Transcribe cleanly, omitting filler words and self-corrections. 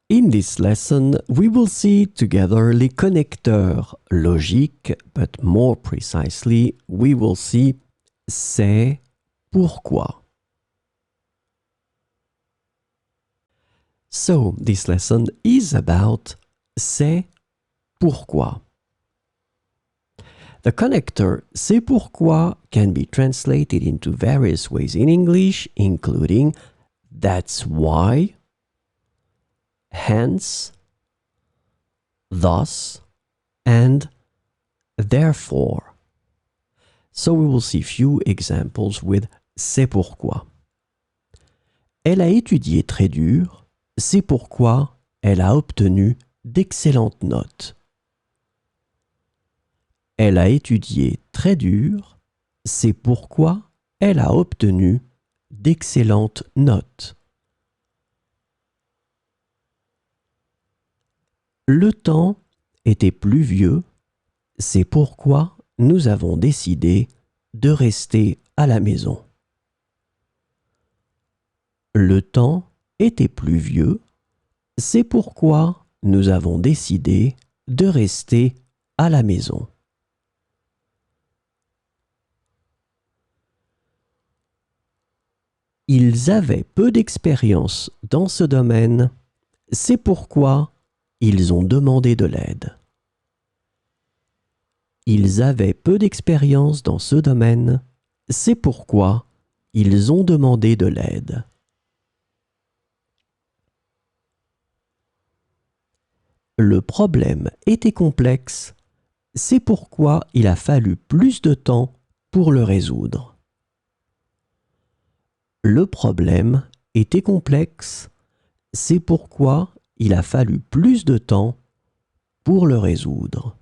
In this lesson, we will see together les connecteurs logiques, but more precisely, we will see c'est, pourquoi. So, this lesson is about c'est, pourquoi. The connector c'est pourquoi can be translated into various ways in English, including that's why, hence, thus, and therefore. So we will see few examples with c'est pourquoi. Elle a étudié très dur, c'est pourquoi elle a obtenu d'excellentes notes. Elle a étudié très dur, c'est pourquoi elle a obtenu d'excellentes notes. Le temps était pluvieux, c'est pourquoi nous avons décidé de rester à la maison. Le temps était pluvieux, c'est pourquoi nous avons décidé de rester à la maison. Ils avaient peu d'expérience dans ce domaine, c'est pourquoi ils ont demandé de l'aide. Ils avaient peu d'expérience dans ce domaine, c'est pourquoi ils ont demandé de l'aide. Le problème était complexe, c'est pourquoi il a fallu plus de temps pour le résoudre. Le problème était complexe, c'est pourquoi il a fallu plus de temps pour le résoudre.